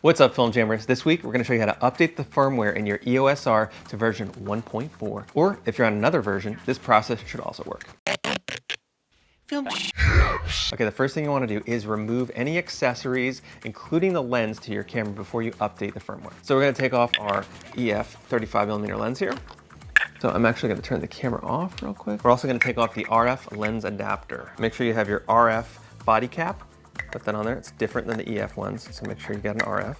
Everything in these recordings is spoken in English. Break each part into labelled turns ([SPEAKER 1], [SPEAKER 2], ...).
[SPEAKER 1] What's up, film jammers? This week, we're going to show you how to update the firmware in your EOS R to version 1.4. Or if you're on another version, this process should also work. Okay, the first thing you want to do is remove any accessories, including the lens, to your camera before you update the firmware. So we're going to take off our EF 35mm lens here. So I'm actually going to turn the camera off real quick. We're also going to take off the RF lens adapter. Make sure you have your RF body cap. Put that on there. It's different than the EF ones, so make sure you got an RF.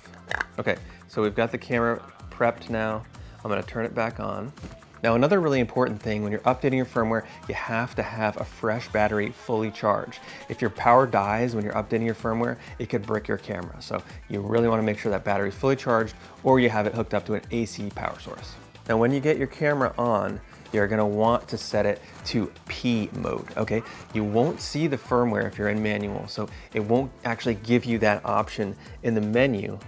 [SPEAKER 1] Okay, so we've got the camera prepped now. I'm going to turn it back on. Now, another really important thing when you're updating your firmware, you have to have a fresh battery fully charged. If your power dies when you're updating your firmware, it could brick your camera. So you really want to make sure that battery is fully charged, or you have it hooked up to an AC power source. Now, when you get your camera on, you're going to want to set it to P mode, okay? You won't see the firmware if you're in manual, so it won't actually give you that option in the menu.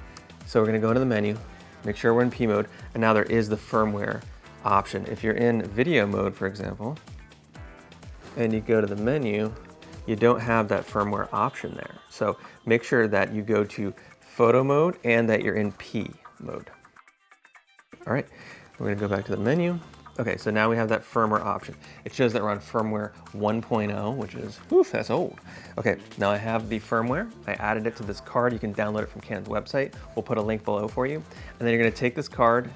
[SPEAKER 1] So we're going to go into the menu, make sure we're in P mode, and now there is the firmware option. If you're in video mode, for example, and you go to the menu, you don't have that firmware option there. So make sure that you go to photo mode and that you're in P mode. All right, we're going to go back to the menu. Okay, so now we have that firmware option. It shows that we're on firmware 1.0, which is, oof, that's old. Okay, now I have the firmware. I added it to this card. You can download it from Canon's website. We'll put a link below for you. And then you're gonna take this card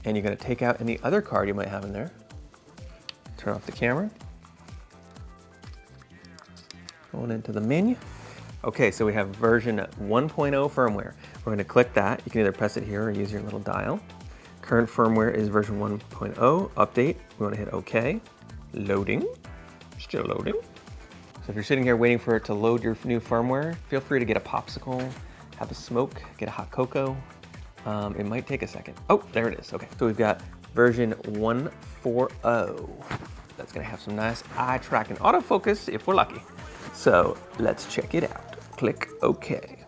[SPEAKER 1] and you're gonna take out any other card you might have in there. Turn off the camera. Going into the menu. Okay, so we have version 1.0 firmware. We're gonna click that. You can either press it here or use your little dial. Current firmware is version 1.0, update. We want to hit OK. Loading, still loading. So if you're sitting here waiting for it to load your new firmware, feel free to get a popsicle, have a smoke, get a hot cocoa. It might take a second. Oh, there it is, okay. So we've got version 1.40. That's gonna have some nice eye tracking autofocus if we're lucky. So let's check it out. Click OK.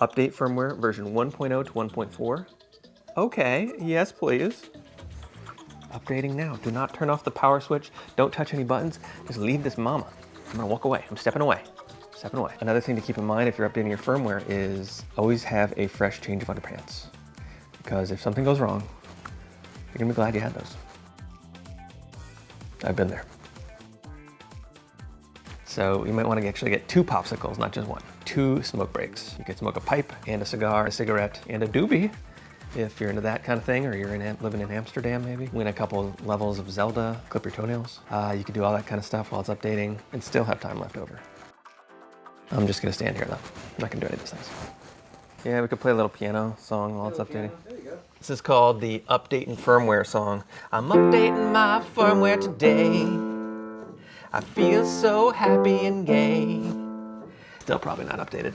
[SPEAKER 1] Update firmware version 1.0 to 1.4. Okay, yes, please. Updating now. Do not turn off the power switch. Don't touch any buttons. Just leave this mama. I'm gonna walk away. I'm stepping away. Stepping away. Another thing to keep in mind if you're updating your firmware is always have a fresh change of underpants. Because if something goes wrong, you're gonna be glad you had those. I've been there. So you might want to actually get 2 popsicles, not just 1. 2 smoke breaks. You could smoke a pipe and a cigar, a cigarette, and a doobie. If you're into that kind of thing, or you're living in Amsterdam maybe, win a couple levels of Zelda, clip your toenails. You can do all that kind of stuff while it's updating and still have time left over. I'm just gonna stand here though. I'm not gonna do any of these things. Yeah, we could play a little piano song while it's updating. There you go. This is called the Updating Firmware song. I'm updating my firmware today. I feel so happy and gay. Still probably not updated.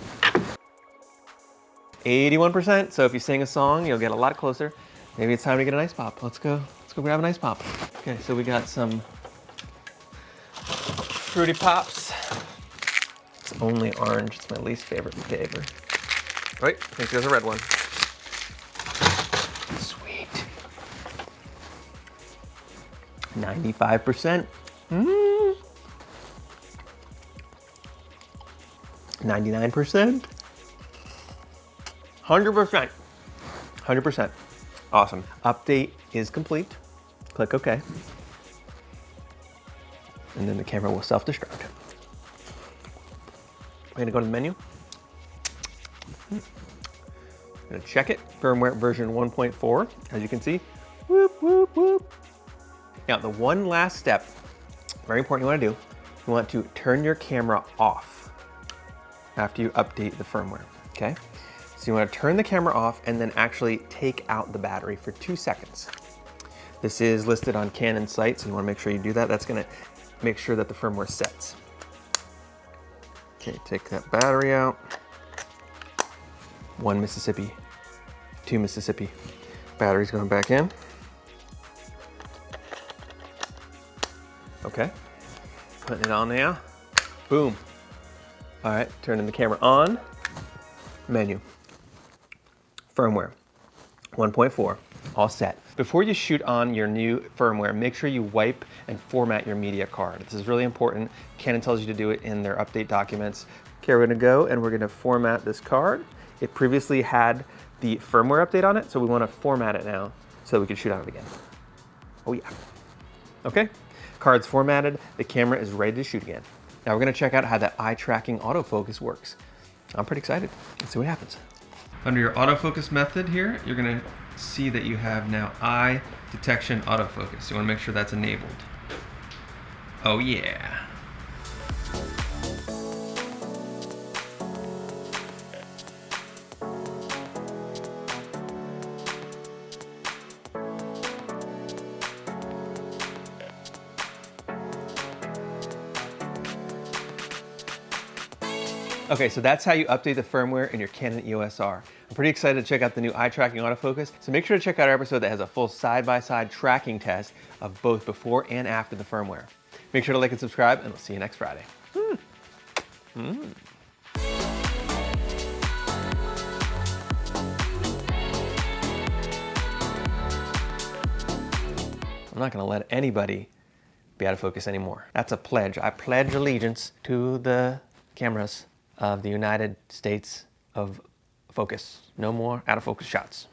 [SPEAKER 1] 81%, so if you sing a song, you'll get a lot closer. Maybe it's time to get an ice pop. Let's go grab an ice pop. Okay, so we got some Fruity Pops. It's only orange, it's my least favorite flavor. Right, I think there's a red one. Sweet. 95%. 99%. 100%. 100%. Awesome. Update is complete. Click OK. And then the camera will self-destruct. We're gonna go to the menu. I'm gonna check it. Firmware version 1.4, as you can see. Whoop, whoop, whoop. Now, the one last step, very important you wanna do, you want to turn your camera off after you update the firmware, okay? So you want to turn the camera off and then actually take out the battery for 2 seconds. This is listed on Canon's site, so you want to make sure you do that. That's going to make sure that the firmware sets. Okay, take that battery out. 1 Mississippi, 2 Mississippi. Battery's going back in. Okay, putting it on now. Boom. All right, turning the camera on. Menu. Firmware 1.4, all set. Before you shoot on your new firmware, make sure you wipe and format your media card. This is really important. Canon tells you to do it in their update documents. Okay, we're gonna go and we're gonna format this card. It previously had the firmware update on it, so we want to format it now so that we can shoot on it again. Oh yeah. Okay, card's formatted, the camera is ready to shoot again. Now we're gonna check out how that eye tracking autofocus works. I'm pretty excited. Let's see what happens. Under your autofocus method here, you're gonna see that you have now eye detection autofocus. You wanna make sure that's enabled. Oh yeah. Okay, so that's how you update the firmware in your Canon EOS R. I'm pretty excited to check out the new eye tracking autofocus, so make sure to check out our episode that has a full side-by-side tracking test of both before and after the firmware. Make sure to like and subscribe, and we'll see you next Friday. I'm not gonna let anybody be out of focus anymore. That's a pledge. I pledge allegiance to the cameras of the United States of focus. No more out of focus shots.